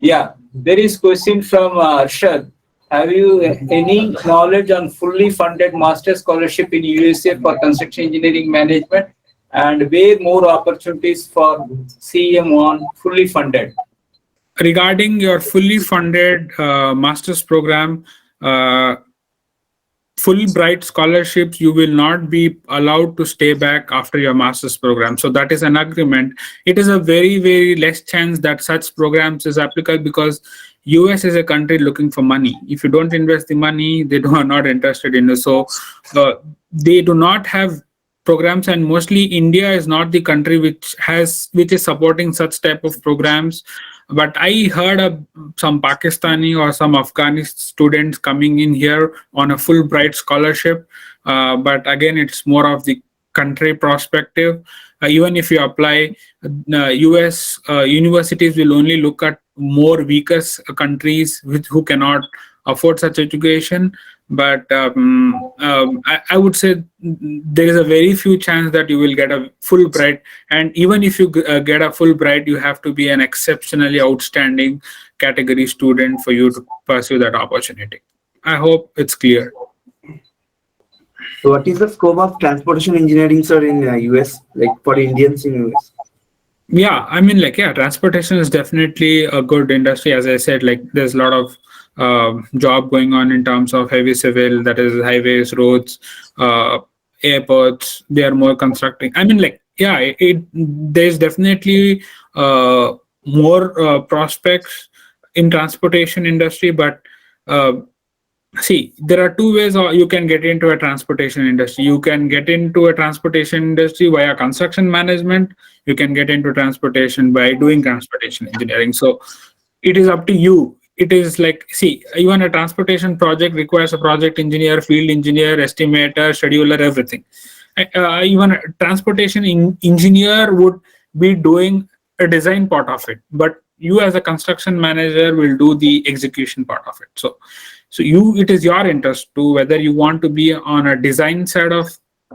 Yeah, there is question from Arshad. Have you any knowledge on fully funded master scholarship in USA for construction engineering management, and where more opportunities for CM1 fully funded? Regarding your fully funded master's program, uh, Fulbright scholarships, you will not be allowed to stay back after your master's program. So that is an agreement. It is a very, very less chance that such programs is applicable because US is a country looking for money. If you don't invest the money, they are not interested in it. So they do not have programs, and mostly India is not the country which is supporting such type of programs. But I heard of some Pakistani or some Afghani students coming in here on a Fulbright scholarship. But again, it's more of the country perspective. Even if you apply, US universities will only look at more weaker countries who cannot afford such education. But I would say there is a very few chance that you will get a Fulbright, and even if you get a Fulbright, you have to be an exceptionally outstanding category student for you to pursue that opportunity. I hope it's clear. So what is the scope of transportation engineering, sir, in US, like for Indians in US? Yeah, I mean, like, yeah, transportation is definitely a good industry. As I said, like, there's a lot of job going on in terms of heavy civil, that is highways, roads, uh, airports. They are more constructing. I mean, like, yeah, there's definitely more prospects in transportation industry, but uh, see, there are two ways you can get into a transportation industry. You can get into a transportation industry via construction management. You can get into transportation by doing transportation engineering. So it is up to you. It is like, see, even a transportation project requires a project engineer, field engineer, estimator, scheduler, everything. Even a transportation engineer would be doing a design part of it, but you as a construction manager will do the execution part of it. So it is your interest to whether you want to be on a design side of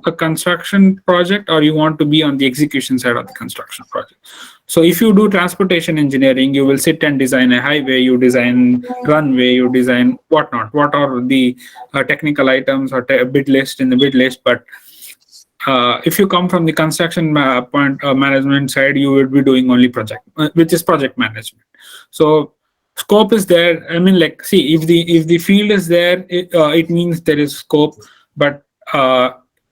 a construction project or you want to be on the execution side of the construction project. So if you do transportation engineering, you will sit and design a highway, you design runway, you design whatnot. What are the technical items or bid list in the bid list? But if you come from the construction management side, you would be doing only project, which is project management. So scope is there. I mean, like, see, if the field is there, it means there is scope. But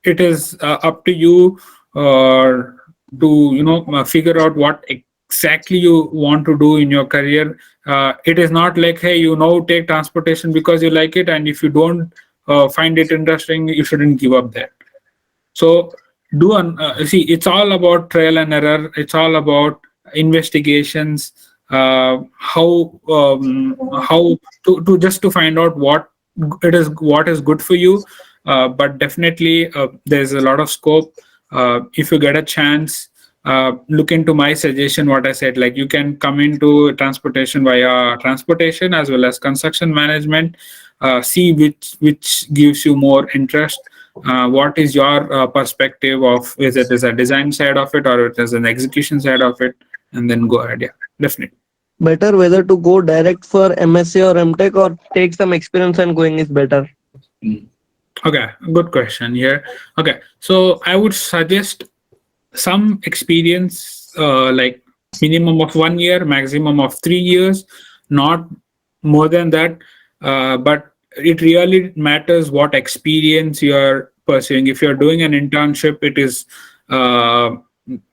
it is up to you to figure out what exactly you want to do in your career. It is not like, hey, take transportation because you like it, and if you don't find it interesting, you shouldn't give up there. So see, it's all about trial and error. It's all about investigations. How to just to find out what is good for you. But definitely there's a lot of scope. If you get a chance, look into my suggestion. What I said, like, you can come into transportation via transportation as well as construction management. See which gives you more interest. What is your perspective of, is it is a design side of it or it is an execution side of it, and then go ahead. Yeah, definitely. Better whether to go direct for MSc or MTech or take some experience and going is better. Okay, good question here. Okay, so I would suggest some experience, like minimum of 1 year, maximum of 3 years, not more than that. But it really matters what experience you're pursuing. If you're doing an internship, it is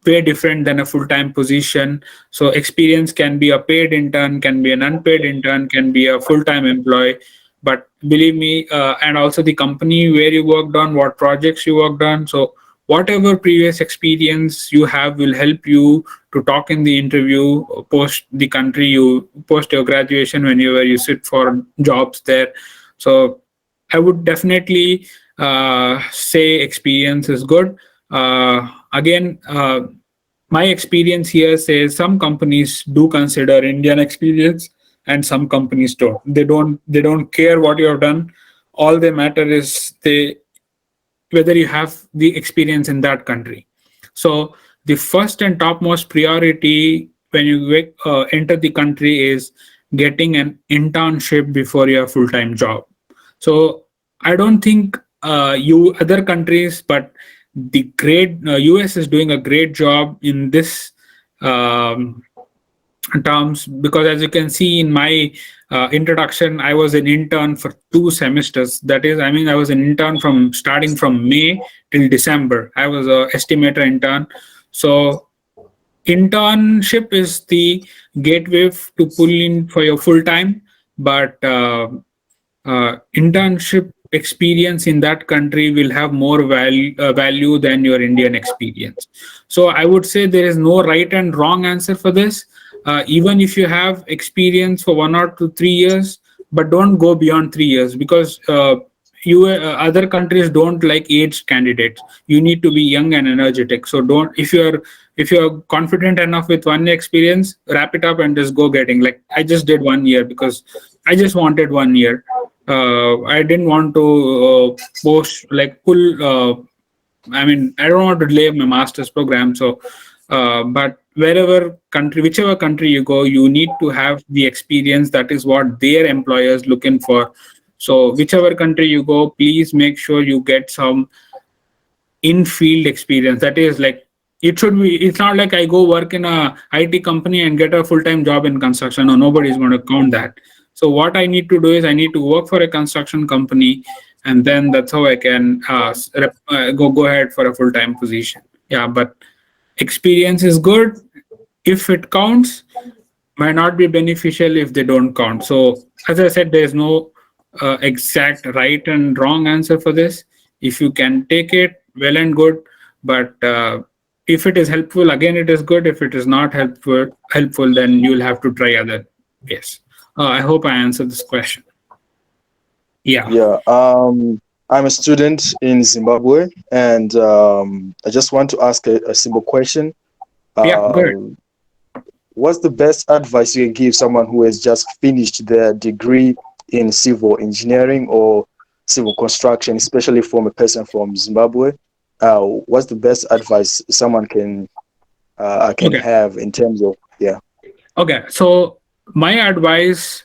way different than a full-time position. So experience can be a paid intern, can be an unpaid intern, can be a full-time employee. But believe me, and also the company where you worked on, what projects you worked on. So whatever previous experience you have will help you to talk in the interview, post the country you post your graduation, whenever you sit for jobs there. So I would definitely say experience is good. Again, my experience here says some companies do consider Indian experience and some companies don't. They don't care what you have done. All they matter is whether you have the experience in that country. So the first and topmost priority when you enter the country is getting an internship before your full-time job. So I don't think you other countries, but the great US is doing a great job in this um, terms, because as you can see in my introduction, I was an intern for 2 semesters. That is, I mean, I was an intern from starting from May till December. I was a estimator intern. So internship is the gateway to pull in for your full time, but internship experience in that country will have more value than your Indian experience. So I would say there is no right and wrong answer for this. Even if you have experience for 1 or 2, 3 years, but don't go beyond 3 years, because other countries don't like aged candidates. You need to be young and energetic. So don't, if you're confident enough with 1 year experience, wrap it up and just go getting. Like I just did 1 year because I just wanted 1 year. I didn't want to post like pull. I mean, I don't want to delay my master's program. So, but whichever country you go, you need to have the experience. That is what their employers looking for. So, whichever country you go, please make sure you get some in-field experience. That is like, it should be. It's not like I go work in a IT company and get a full-time job in construction. No, nobody's going to count that. So what I need to do is I need to work for a construction company, and then that's how I can go ahead for a full-time position. Yeah, but experience is good if it counts. Might not be beneficial if they don't count. So as I said, there is no exact right and wrong answer for this. If you can take it, well and good. But if it is helpful, again, it is good. If it is not helpful, then you'll have to try other ways. I hope I answered this question. Yeah. Yeah. I'm a student in Zimbabwe, and I just want to ask a simple question. Yeah, good. What's the best advice you can give someone who has just finished their degree in civil engineering or civil construction, especially from a person from Zimbabwe? What's the best advice someone can have in terms of Okay, so my advice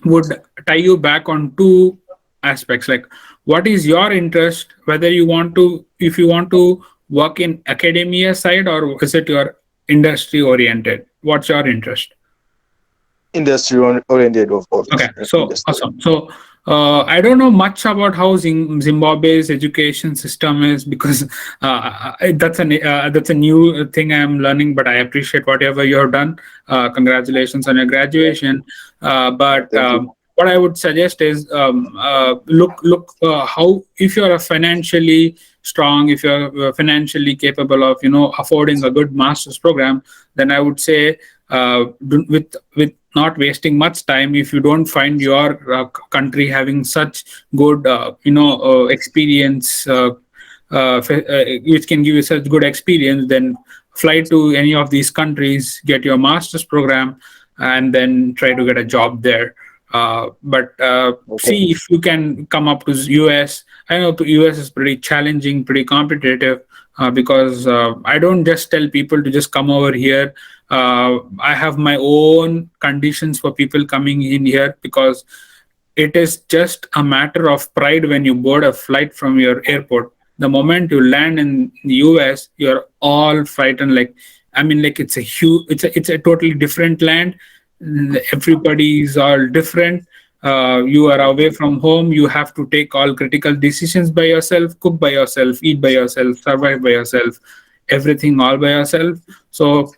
would tie you back on 2 aspects. Like, what is your interest? Whether if you want to work in academia side, or is it your industry oriented? What's your interest? industry oriented of Okay, so industry. awesome. So I don't know much about how Zimbabwe's education system is, because that's a new thing I'm learning. But I appreciate whatever you have done. Congratulations on your graduation. But Thank you. what I would suggest is look how, if you are financially strong, if you're financially capable of affording a good master's program, then I would say with not wasting much time, if you don't find your country having such good experience which can give you such good experience, then fly to any of these countries, get your master's program, and then try to get a job there. But see if you can come up to US. I know the US is pretty challenging, pretty competitive, because I don't just tell people to just come over here. I have my own conditions for people coming in here, because it is just a matter of pride when you board a flight from your airport. The moment you land in the US, you're all frightened. Like, I mean, like, it's a totally different land. Everybody's all different. You are away from home. You have to take all critical decisions by yourself, cook by yourself, eat by yourself, survive by yourself, everything all by yourself. So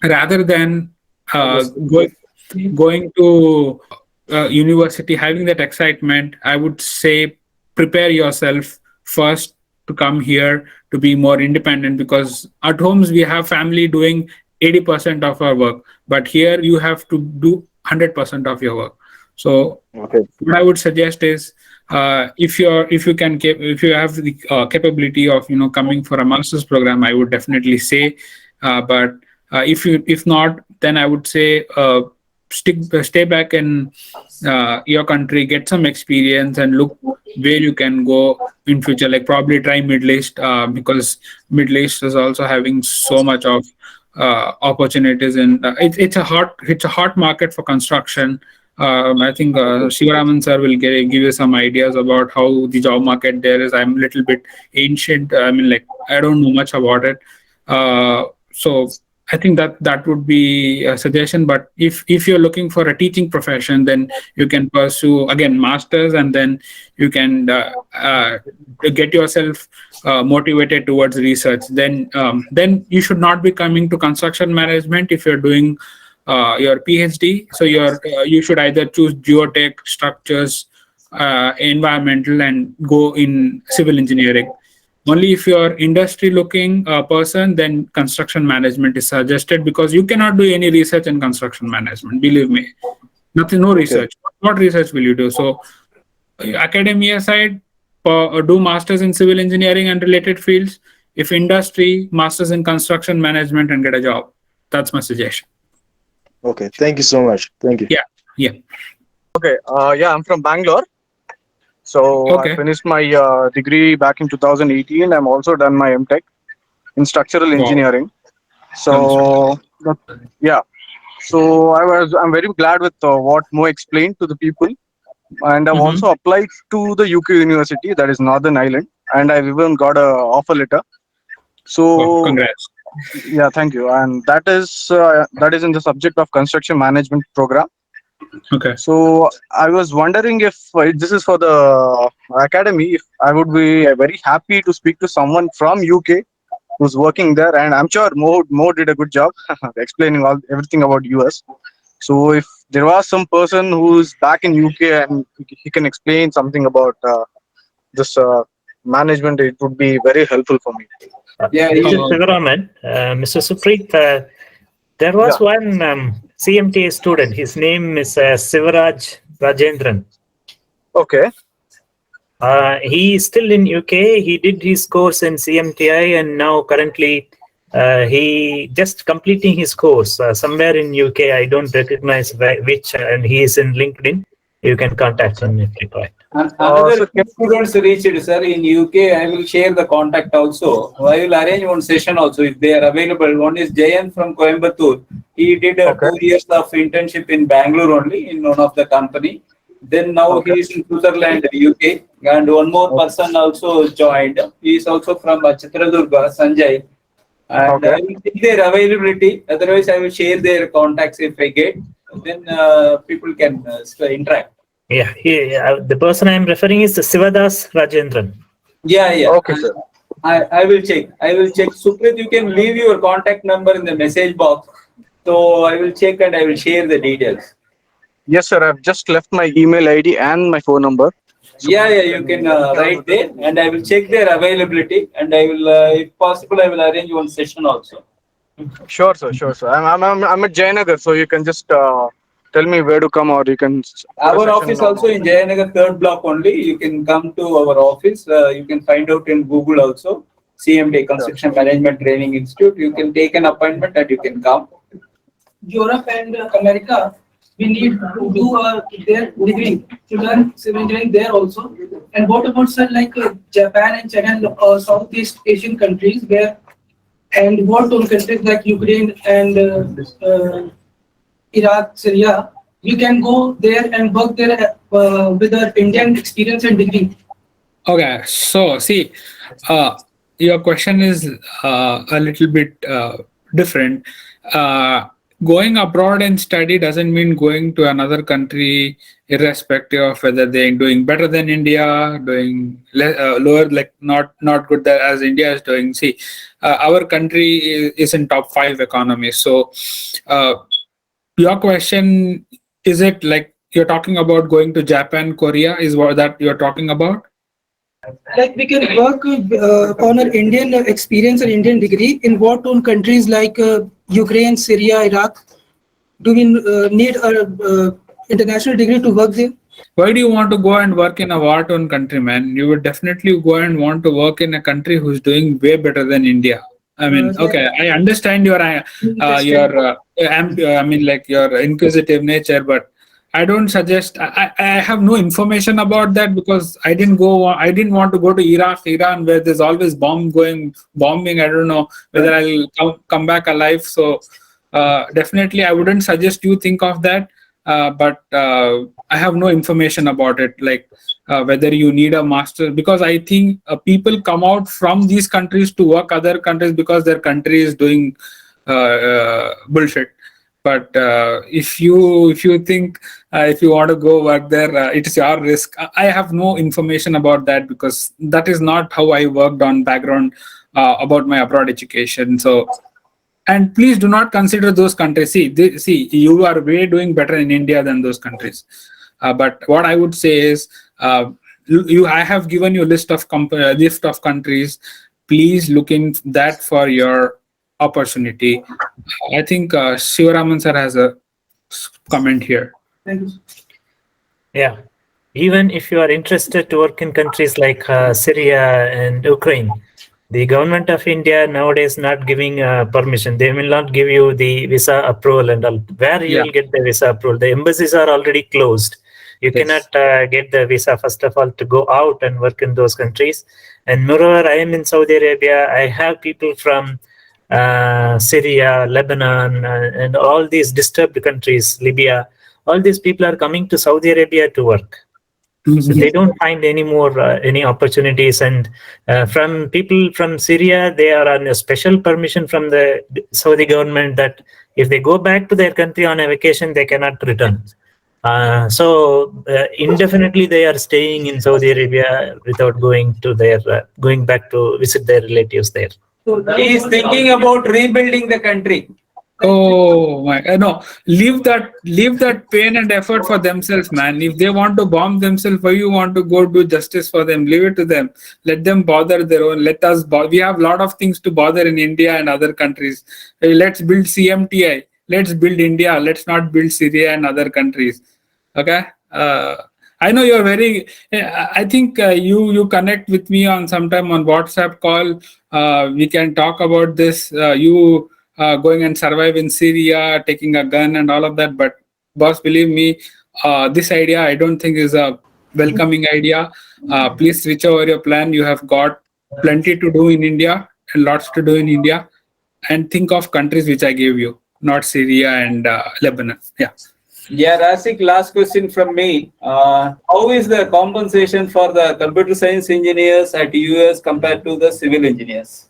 rather than going to university, having that excitement, I would say prepare yourself first to come here, to be more independent, because at homes we have family doing 80% of our work, but here you have to do 100% of your work. So what I would suggest is, if you have the capability of coming for a master's program, I would definitely say. But if not, then I would say stay back in your country, get some experience, and look where you can go in future. Like, probably try Middle East, because Middle East is also having so much of opportunities in it's a hot market for construction. I think Shivaraman sir will give you some ideas about how the job market there is. I'm a little bit ancient. I mean, like I don't know much about it. So I think that would be a suggestion. But if you're looking for a teaching profession, then you can pursue again masters, and then you can get yourself motivated towards research. Then you should not be coming to construction management if you're doing your PhD. So you should either choose geotech, structures, environmental, and go in civil engineering. Only if you're industry looking person, then construction management is suggested, because you cannot do any research in construction management. Believe me, no research. What research will you do? So academia side, do masters in civil engineering and related fields. If industry, masters in construction management, and get a job. That's my suggestion. Okay, thank you so much. Thank you. Yeah. Okay, I'm from Bangalore. So Okay. I finished my degree back in 2018. I'm also done my MTech in structural Wow. engineering. So so I'm very glad with what Mo explained to the people, and I've also applied to the UK University, that is Northern Ireland, and I've even got a offer letter. So Wow, congrats. yeah, thank you. And that is in the subject of construction management program. Okay. So I was wondering if this is for the academy. If I would be very happy to speak to someone from UK who's working there, and I'm sure Mo did a good job explaining everything about US. So if there was some person who's back in UK and he can explain something about this management, it would be very helpful for me. Yeah, This is you- Sivaraman. Mr. Supreet, there was one CMTA student. His name is Sivaraj Rajendran. Okay. He is still in UK. He did his course in CMTI, and now currently he just completing his course somewhere in UK. I don't recognize which, and he is in LinkedIn. You can contact him if required. Another students reached, sir, in UK. I will share the contact also. I will arrange one session also if they are available. One is Jayan from Coimbatore. He did 2 years of internship in Bangalore only in one of the company. Then now he is in Switzerland, UK. And one more person also joined. He is also from Chitradurga, Sanjay. And I will take their availability. Otherwise, I will share their contacts if I get. Then people can interact. Yeah, the person I am referring is Sivadas Rajendran. Yeah. Okay, sir. I will check. Supreet, you can leave your contact number in the message box. So I will check and I will share the details. Yes, sir. I've just left my email ID and my phone number. Yeah, you can write there, and I will check their availability, and I will, if possible, I will arrange one session also. Sure, sir. I'm at Jayanagar, so you can just tell me where to come, or you can. Our office also in Jayanagar 3rd block only. You can come to our office. You can find out in Google also. CMTI Construction Management Training Institute. You can take an appointment and you can come. Europe and America, we need to do their degree to learn civil engineering there also. And what about sir, like Japan and China, Southeast Asian countries, where and war torn countries like Ukraine and Iraq, Syria, we can go there and work there with our Indian experience and degree. Okay, so see, your question is a little bit different. Going abroad and study doesn't mean going to another country, irrespective of whether they're doing better than India, doing lower, like not good as India is doing. See, our country is in top 5 economies. So, your question, is it like you're talking about going to Japan, Korea? Is what that you're talking about? Like we can work on our Indian experience and Indian degree in war-torn countries like Ukraine, Syria, Iraq. Do we need a international degree to work there? Why do you want to go and work in a war-torn country, man? You would definitely go and want to work in a country who's doing way better than India. I mean, okay, I understand your inquisitive nature, but I don't suggest. I have no information about that because I didn't go. I didn't want to go to Iraq, Iran, where there's always bombing. I don't know whether I'll come back alive. So definitely, I wouldn't suggest you think of that. But I have no information about it, like whether you need a master. Because I think people come out from these countries to work other countries because their country is doing bullshit. But if you think if you want to go work there, it's your risk. I have no information about that because that is not how I worked on background about my abroad education. So, and please do not consider those countries. See, you are way doing better in India than those countries. But what I would say is, I have given you a list of countries. Please look in that for your opportunity. I think Shivaraman sir has a comment here. Thank you. Yeah. Even if you are interested to work in countries like Syria and Ukraine, the government of India nowadays not giving permission. They will not give you the visa approval and all. Where you will get the visa approval? The embassies are already closed. You cannot get the visa, first of all, to go out and work in those countries. And moreover, I am in Saudi Arabia. I have people from Syria, Lebanon, and all these disturbed countries, Libya. All these people are coming to Saudi Arabia to work. So they don't find any more any opportunities. And from people from Syria, they are on a special permission from the Saudi government that if they go back to their country on a vacation, they cannot return. So indefinitely they are staying in Saudi Arabia without going back to visit their relatives there. He is thinking about rebuilding the country. Oh my! No, leave that pain and effort for themselves, man. If they want to bomb themselves, why you want to go do justice for them? Leave it to them. Let them bother their own. Let us. We have a lot of things to bother in India and other countries. Let's build CMTI. Let's build India. Let's not build Syria and other countries. Okay. I know you're very. I think you connect with me on sometime on WhatsApp call. We can talk about this. You. Going and survive in Syria, taking a gun and all of that. But boss, believe me, this idea I don't think is a welcoming idea. Please switch over your plan. You have got plenty to do in India and lots to do in India. And think of countries which I gave you, not Syria and Lebanon. Yeah. Yeah, Rassiq, last question from me. How is the compensation for the computer science engineers at US compared to the civil engineers?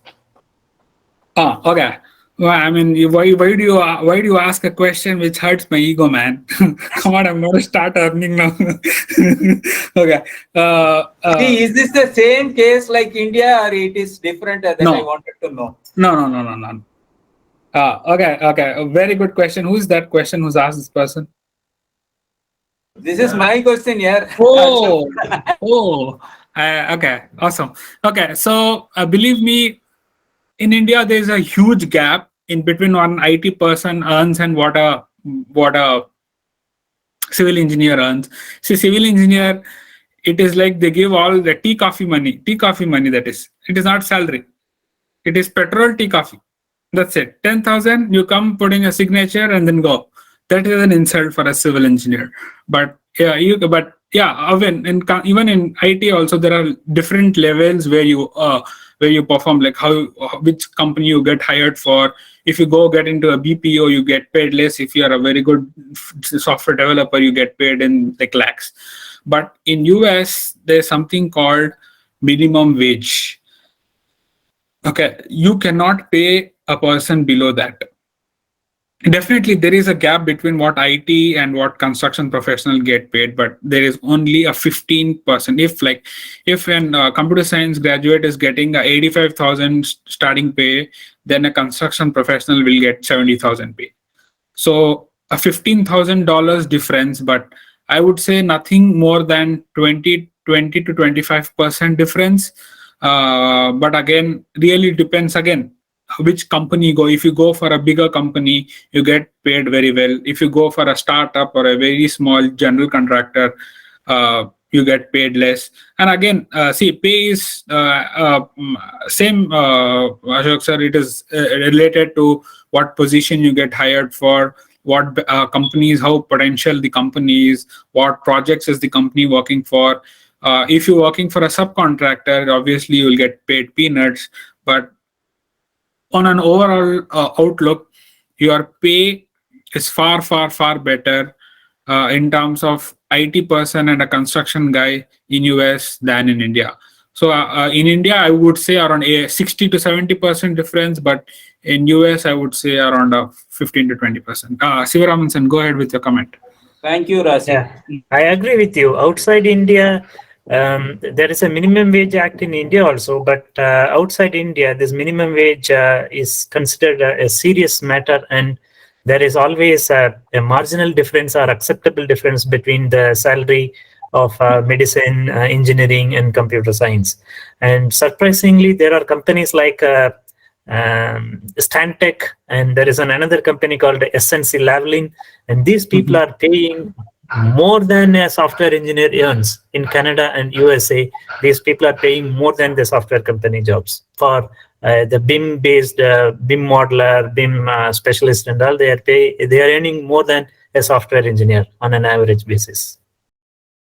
Okay. Well, I mean, why do you ask a question which hurts my ego, man? Come on, I'm going to start earning now. Okay. See, is this the same case like India, or it is different? That No. I wanted to know. No. Okay. A very good question. Who is that question? Who's asked this person? This is my question here. Okay. Awesome. Okay. So, believe me, in India, there is a huge gap in between what an IT person earns and what a civil engineer earns. See, civil engineer, it is like they give all the tea coffee money. That is, it is not salary. It is petrol, tea, coffee. That's it. 10,000. You come, put in a signature, and then go. That is an insult for a civil engineer. But yeah, even in IT also there are different levels where you perform, like which company you get hired for. If you go get into a BPO, you get paid less. If you are a very good software developer, you get paid in like lakhs. But in US, there's something called minimum wage. Okay, you cannot pay a person below that. Definitely, there is a gap between what IT and what construction professional get paid, but there is only a 15%. If a computer science graduate is getting a 85,000 starting pay, then a construction professional will get 70,000 pay. So a $15,000 difference, but I would say nothing more than 20 to 25% difference. But again, really depends again which company you go. If you go for a bigger company, you get paid very well. If you go for a startup or a very small general contractor, you get paid less. And again, see, pay is same, Ashok sir. It is related to what position you get hired for. what companies, how potential the company is, what projects is the company working for. If you're working for a subcontractor, obviously you will get paid peanuts, but on an overall outlook, your pay is far, far, far better in terms of IT person and a construction guy in US than in India. So in India, I would say around a 60 to 70% difference, but in US, I would say around 15 to 20%. Sivaraman, go ahead with your comment. Thank you, Rassiq. Yeah, I agree with you. Outside India, there is a minimum wage act in India also, but outside India, this minimum wage is considered a serious matter, and there is always a marginal difference or acceptable difference between the salary of medicine, engineering, and computer science. And surprisingly, there are companies like Stantec, and there is another company called SNC Lavalin, and these people are paying more than a software engineer earns in Canada and USA. These people are paying more than the software company jobs for the BIM based BIM modeler, BIM specialist, and all. They are earning more than a software engineer on an average basis.